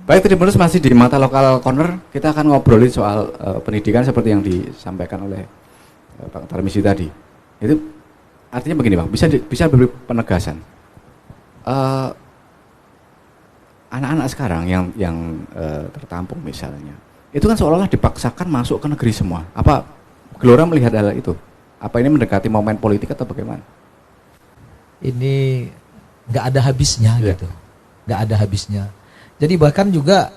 Baik, Tribuners, masih di Mata Lokal Corner. Kita akan ngobrolin soal pendidikan seperti yang disampaikan oleh Pak Tarmizi tadi. Itu artinya begini, Bang, bisa beri penegasan. Anak-anak sekarang yang tertampung misalnya, itu kan seolah-olah dipaksakan masuk ke negeri semua. Apa Gelora melihat hal itu? Apa ini mendekati momen politik atau bagaimana? Ini nggak ada habisnya gitu, nggak ada habisnya. Jadi bahkan juga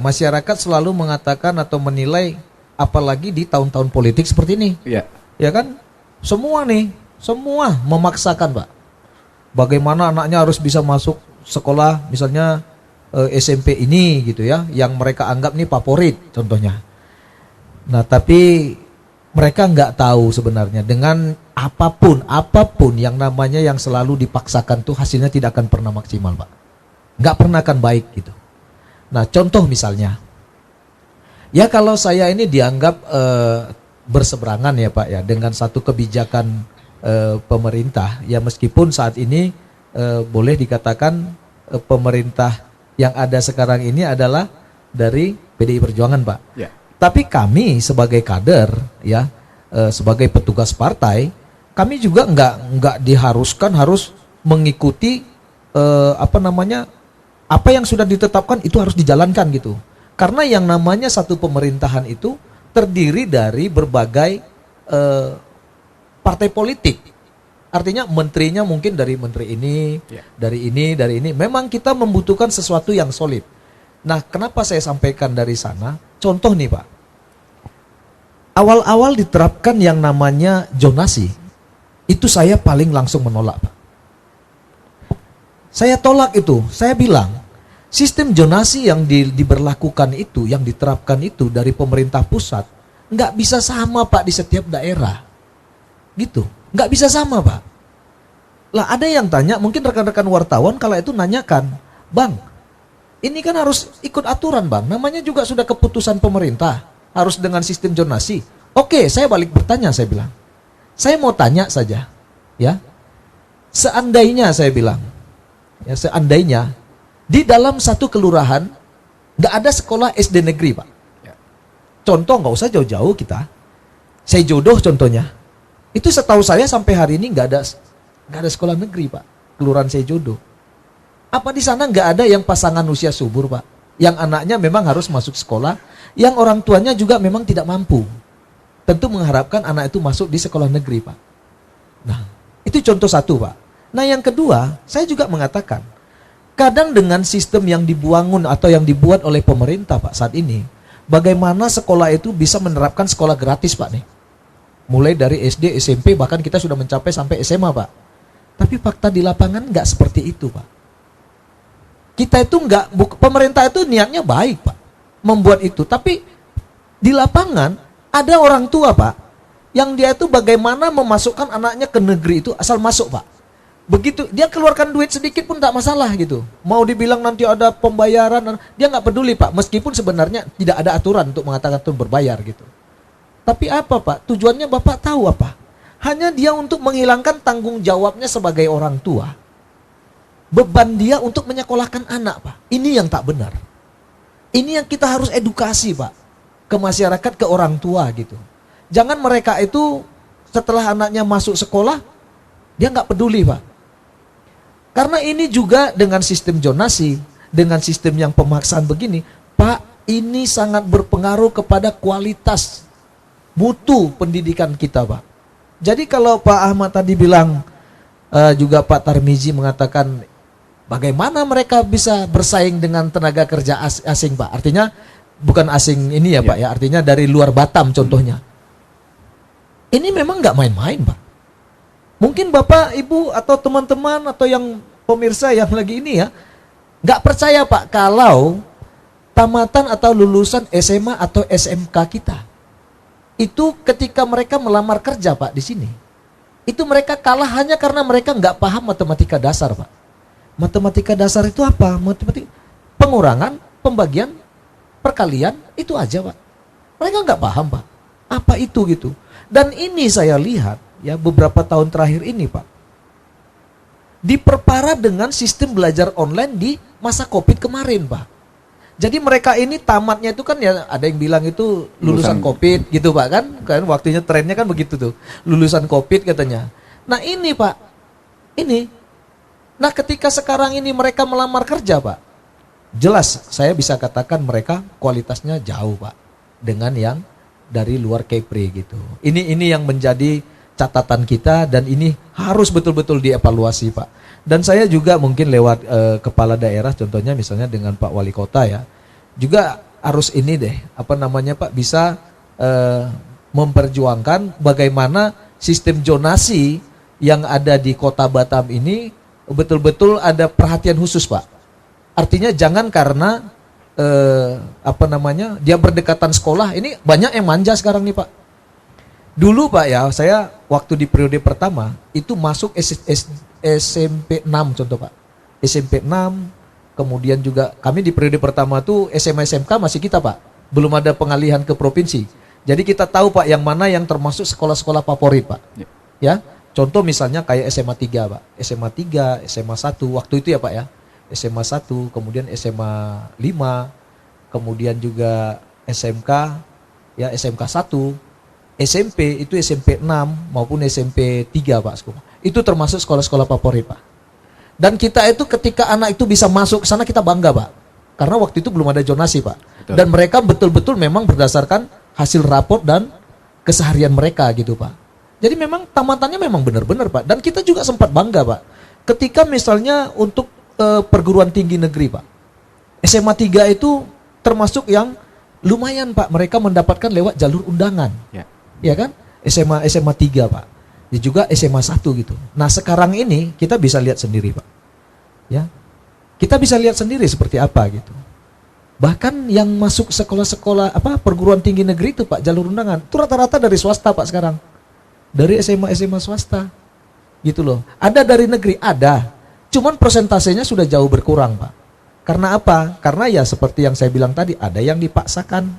masyarakat selalu mengatakan atau menilai, apalagi di tahun-tahun politik seperti ini, ya kan, semua memaksakan, Pak. Bagaimana anaknya harus bisa masuk sekolah, misalnya SMP ini gitu ya, yang mereka anggap nih favorit contohnya. Nah, tapi mereka nggak tahu sebenarnya dengan apapun yang namanya yang selalu dipaksakan tuh hasilnya tidak akan pernah maksimal, Pak. Nggak pernah akan baik gitu. Nah, contoh misalnya, ya kalau saya ini dianggap berseberangan ya Pak ya dengan satu kebijakan pemerintah, ya meskipun saat ini boleh dikatakan pemerintah yang ada sekarang ini adalah dari PDI Perjuangan, Pak. Ya. Tapi kami sebagai kader ya, sebagai petugas partai, kami juga nggak diharuskan harus mengikuti apa yang sudah ditetapkan itu harus dijalankan gitu. Karena yang namanya satu pemerintahan itu terdiri dari berbagai partai politik. Artinya menterinya mungkin dari menteri ini, dari ini. Memang kita membutuhkan sesuatu yang solid. Nah, kenapa saya sampaikan dari sana? Contoh nih, Pak. Awal-awal diterapkan yang namanya zonasi. Itu saya paling langsung menolak, Pak. Saya tolak itu, saya bilang, sistem zonasi yang diberlakukan itu, yang diterapkan itu dari pemerintah pusat, nggak bisa sama, Pak, di setiap daerah. Gitu, nggak bisa sama, Pak. Lah ada yang tanya, mungkin rekan-rekan wartawan kala itu nanyakan, Bang, ini kan harus ikut aturan, Bang, namanya juga sudah keputusan pemerintah, harus dengan sistem zonasi. Oke, saya balik bertanya, saya bilang, saya mau tanya saja, ya, seandainya saya bilang, ya seandainya di dalam satu kelurahan nggak ada sekolah SD negeri, Pak. Contoh, nggak usah jauh-jauh kita. Saya jodoh contohnya. Itu setahu saya sampai hari ini nggak ada sekolah negeri, Pak. Kelurahan saya jodoh. Apa di sana nggak ada yang pasangan usia subur, Pak? Yang anaknya memang harus masuk sekolah, yang orang tuanya juga memang tidak mampu. Tentu mengharapkan anak itu masuk di sekolah negeri, Pak. Nah, itu contoh satu, Pak. Nah, yang kedua, saya juga mengatakan, kadang dengan sistem yang dibangun atau yang dibuat oleh pemerintah, Pak, saat ini, bagaimana sekolah itu bisa menerapkan sekolah gratis, Pak, nih. Mulai dari SD, SMP, bahkan kita sudah mencapai sampai SMA, Pak. Tapi fakta di lapangan nggak seperti itu, Pak. Kita itu pemerintah itu niatnya baik, Pak, membuat itu. Tapi di lapangan ada orang tua, Pak, yang dia itu bagaimana memasukkan anaknya ke negeri itu asal masuk, Pak. Begitu dia keluarkan duit sedikit pun tak masalah gitu. Mau dibilang nanti ada pembayaran, dia nggak peduli, Pak. Meskipun sebenarnya tidak ada aturan untuk mengatakan itu berbayar gitu. Tapi apa, Pak? Tujuannya Bapak tahu apa? Hanya dia untuk menghilangkan tanggung jawabnya sebagai orang tua. Beban dia untuk menyekolahkan anak, Pak. Ini yang tak benar. Ini yang kita harus edukasi, Pak, ke masyarakat, ke orang tua gitu. Jangan mereka itu setelah anaknya masuk sekolah dia nggak peduli, Pak. Karena ini juga dengan sistem zonasi, dengan sistem yang pemaksaan begini, Pak, ini sangat berpengaruh kepada kualitas mutu pendidikan kita, Pak. Jadi kalau Pak Ahmad tadi bilang, juga Pak Tarmizi mengatakan, bagaimana mereka bisa bersaing dengan tenaga kerja asing, Pak? Artinya bukan asing ini ya, Pak, ya, artinya dari luar Batam contohnya. Ini memang nggak main-main, Pak. Mungkin Bapak, Ibu, atau teman-teman, atau yang pemirsa yang lagi ini ya, nggak percaya, Pak, kalau tamatan atau lulusan SMA atau SMK kita, itu ketika mereka melamar kerja, Pak, di sini, itu mereka kalah hanya karena mereka nggak paham matematika dasar, Pak. Matematika dasar itu apa? Matematika pengurangan, pembagian, perkalian, itu aja, Pak. Mereka nggak paham, Pak. Apa itu gitu. Dan ini saya lihat, ya, beberapa tahun terakhir ini, Pak, Diperparah dengan sistem belajar online di masa COVID kemarin, Pak. Jadi mereka ini tamatnya itu kan ya ada yang bilang itu lulusan COVID gitu Pak kan waktunya trennya kan begitu tuh. Lulusan COVID katanya. Nah ini Pak, ini. Nah ketika sekarang ini mereka melamar kerja Pak, jelas saya bisa katakan mereka kualitasnya jauh Pak dengan yang dari luar Kepri gitu. Ini yang menjadi catatan kita dan ini harus betul-betul dievaluasi Pak. Dan saya juga mungkin lewat kepala daerah contohnya misalnya dengan Pak Wali Kota ya, juga harus ini deh, Pak, bisa memperjuangkan bagaimana sistem zonasi yang ada di Kota Batam ini betul-betul ada perhatian khusus Pak. Artinya jangan karena dia berdekatan sekolah, ini banyak yang manja sekarang nih Pak. Dulu Pak ya, saya waktu di periode pertama itu masuk SMP 6 contoh Pak. SMP 6, kemudian juga kami di periode pertama tuh SMA SMK masih kita Pak. Belum ada pengalihan ke provinsi. Jadi kita tahu Pak yang mana yang termasuk sekolah-sekolah favorit Pak. Ya. Contoh misalnya kayak SMA 3 Pak. SMA 3, SMA 1 waktu itu ya Pak ya. SMA 1, kemudian SMA 5, kemudian juga SMK ya SMK 1. SMP itu SMP 6 maupun SMP 3 Pak. Itu termasuk sekolah-sekolah favorit Pak. Dan kita itu ketika anak itu bisa masuk ke sana kita bangga Pak. Karena waktu itu belum ada zonasi Pak. Betul. Dan mereka betul-betul memang berdasarkan hasil raport dan keseharian mereka gitu Pak. Jadi memang tamatannya memang benar-benar Pak. Dan kita juga sempat bangga Pak. Ketika misalnya untuk perguruan tinggi negeri Pak. SMA 3 itu termasuk yang lumayan Pak. Mereka mendapatkan lewat jalur undangan. Ya kan? SMA 3 Pak. Ya juga SMA 1 gitu. Nah sekarang ini kita bisa lihat sendiri Pak. Ya, kita bisa lihat sendiri seperti apa gitu. Bahkan yang masuk sekolah-sekolah perguruan tinggi negeri itu Pak jalur undangan itu rata-rata dari swasta Pak sekarang. Dari SMA swasta. Gitu loh. Ada dari negeri ada. Cuman persentasenya sudah jauh berkurang Pak. Karena apa? Karena ya seperti yang saya bilang tadi, ada yang dipaksakan,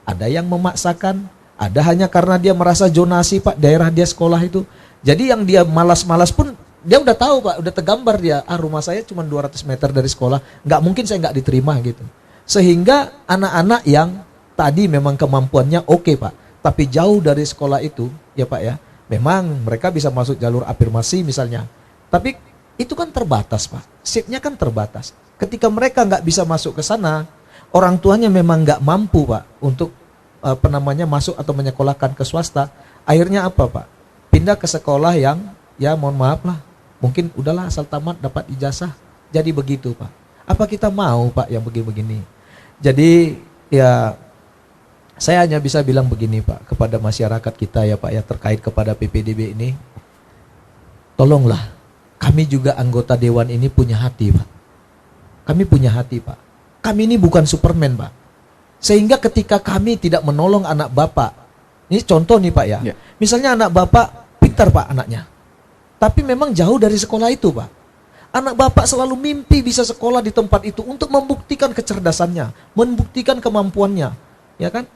ada yang memaksakan. Ada hanya karena dia merasa zonasi Pak, daerah dia sekolah itu. Jadi yang dia malas-malas pun, dia udah tahu Pak, udah tergambar dia. Rumah saya cuma 200 meter dari sekolah, nggak mungkin saya nggak diterima gitu. Sehingga anak-anak yang tadi memang kemampuannya oke Pak, tapi jauh dari sekolah itu, ya Pak ya, memang mereka bisa masuk jalur afirmasi misalnya. Tapi itu kan terbatas Pak, seatnya kan terbatas. Ketika mereka nggak bisa masuk ke sana, orang tuanya memang nggak mampu Pak untuk masuk atau menyekolahkan ke swasta, akhirnya apa Pak? Pindah ke sekolah yang ya mohon maaf lah, mungkin udahlah asal tamat dapat ijazah, jadi begitu Pak. Apa kita mau Pak yang begini-begini? Jadi ya saya hanya bisa bilang begini Pak kepada masyarakat kita ya Pak ya terkait kepada PPDB ini, tolonglah kami juga anggota dewan ini punya hati Pak. Kami punya hati Pak. Kami ini bukan Superman Pak. Sehingga ketika kami tidak menolong anak bapak, ini contoh nih Pak ya, misalnya anak bapak pintar Pak anaknya, tapi memang jauh dari sekolah itu Pak. Anak bapak selalu mimpi bisa sekolah di tempat itu untuk membuktikan kecerdasannya, membuktikan kemampuannya, ya kan?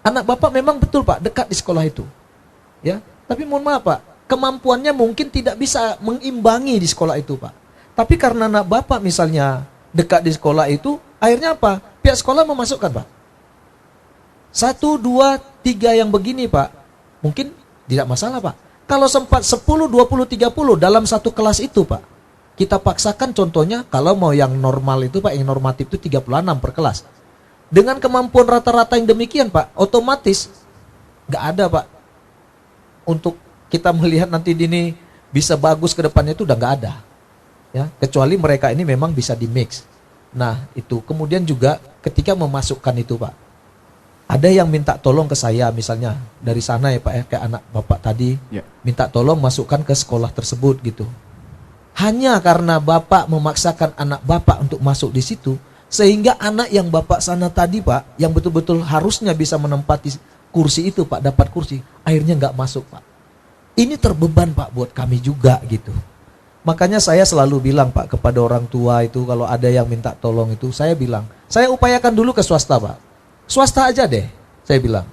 Anak bapak memang betul Pak dekat di sekolah itu, ya. Tapi mohon maaf Pak, kemampuannya mungkin tidak bisa mengimbangi di sekolah itu Pak. Tapi karena anak bapak misalnya dekat di sekolah itu, akhirnya apa? Pihak sekolah memasukkan Pak. 1, 2, 3 yang begini Pak, mungkin tidak masalah Pak. Kalau sempat 10, 20, 30 dalam satu kelas itu Pak, kita paksakan contohnya kalau mau yang normal itu Pak, yang normatif itu 36 per kelas. Dengan kemampuan rata-rata yang demikian Pak, otomatis nggak ada Pak. Untuk kita melihat nanti ini bisa bagus ke depannya itu udah nggak ada. Ya, kecuali mereka ini memang bisa di mix. Nah itu kemudian juga ketika memasukkan itu Pak, ada yang minta tolong ke saya misalnya dari sana ya Pak ya, kayak anak bapak tadi minta tolong masukkan ke sekolah tersebut gitu. Hanya karena bapak memaksakan anak bapak untuk masuk di situ, sehingga anak yang bapak sana tadi Pak, yang betul-betul harusnya bisa menempati kursi itu Pak, dapat kursi, akhirnya nggak masuk Pak. Ini terbeban Pak buat kami juga gitu. Makanya saya selalu bilang Pak kepada orang tua itu kalau ada yang minta tolong itu, saya bilang, saya upayakan dulu ke swasta Pak. Swasta aja deh, saya bilang.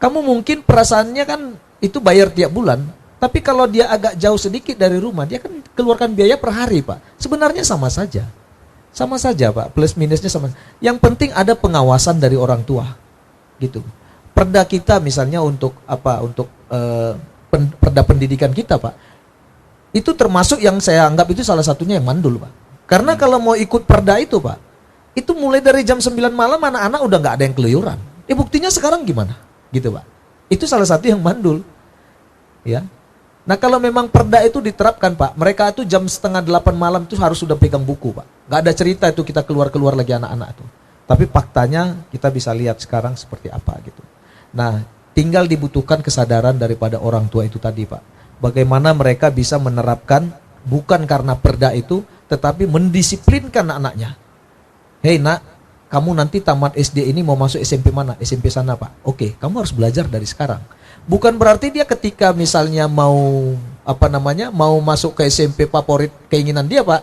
Kamu mungkin perasaannya kan itu bayar tiap bulan, Tapi kalau dia agak jauh sedikit dari rumah, dia kan keluarkan biaya per hari, Pak. Sebenarnya sama saja. Sama saja, Pak. Plus minusnya sama. Yang penting ada pengawasan dari orang tua. Gitu. Perda kita misalnya untuk apa? Untuk perda pendidikan kita, Pak. Itu termasuk yang saya anggap itu salah satunya yang mandul, Pak. Karena kalau mau ikut perda itu, Pak, itu mulai dari jam 9 malam anak-anak udah nggak ada yang keluyuran. Buktinya sekarang gimana? Gitu, Pak. Itu salah satu yang mandul. Ya. Nah, kalau memang perda itu diterapkan, Pak, mereka itu jam setengah 8 malam itu harus sudah pegang buku, Pak. Nggak ada cerita itu kita keluar-keluar lagi anak-anak itu. Tapi faktanya kita bisa lihat sekarang seperti apa gitu. Nah, tinggal dibutuhkan kesadaran daripada orang tua itu tadi, Pak. Bagaimana mereka bisa menerapkan bukan karena perda itu, tetapi mendisiplinkan anak-anaknya. Hei nak, kamu nanti tamat SD ini mau masuk SMP mana? SMP sana, Pak. Oke, kamu harus belajar dari sekarang. Bukan berarti dia ketika misalnya mau mau masuk ke SMP favorit keinginan dia, Pak.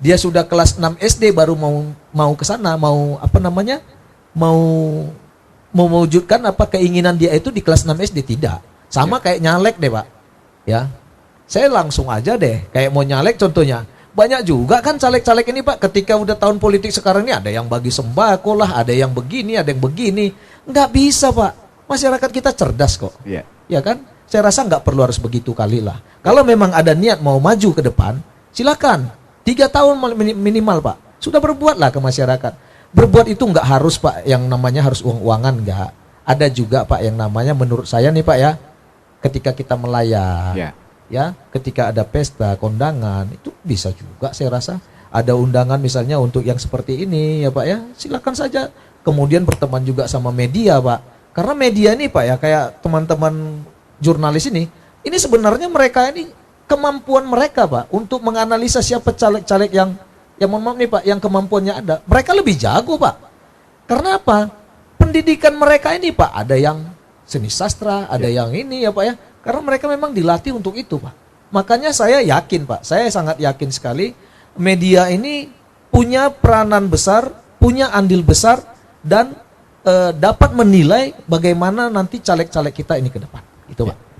Dia sudah kelas 6 SD baru mau ke sana, mau mewujudkan keinginan dia itu di kelas 6 SD, tidak. Sama kayak nyalek deh, Pak. Ya. Saya langsung aja deh, kayak mau nyalek contohnya. Banyak juga kan caleg-caleg ini, Pak, ketika udah tahun politik sekarang ini ada yang bagi sembako lah, ada yang begini, ada yang begini. Nggak bisa, Pak. Masyarakat kita cerdas kok. Iya. Ya kan? Saya rasa nggak perlu harus begitu kali lah. Kalau memang ada niat mau maju ke depan, silakan. 3 tahun minimal, Pak. Sudah berbuatlah ke masyarakat. Berbuat itu nggak harus, Pak, yang namanya harus uang-uangan, nggak. Ada juga, Pak, yang namanya menurut saya nih, Pak, ya, ketika kita melayat. Yeah. Ya, ketika ada pesta, kondangan, itu bisa juga saya rasa. Ada undangan misalnya untuk yang seperti ini ya, Pak, ya, silakan saja. Kemudian berteman juga sama media, Pak. Karena media ini, Pak, ya, kayak teman-teman jurnalis ini sebenarnya mereka ini kemampuan mereka, Pak, untuk menganalisa siapa caleg-caleg yang mohon maaf nih, Pak, yang kemampuannya ada. Mereka lebih jago, Pak. Karena apa? Pendidikan mereka ini, Pak, ada yang seni sastra, ada yang ini ya, Pak, ya. Karena mereka memang dilatih untuk itu, Pak. Makanya saya yakin, Pak, saya sangat yakin sekali media ini punya peranan besar, punya andil besar, dan dapat menilai bagaimana nanti caleg-caleg kita ini ke depan. Itu, Pak.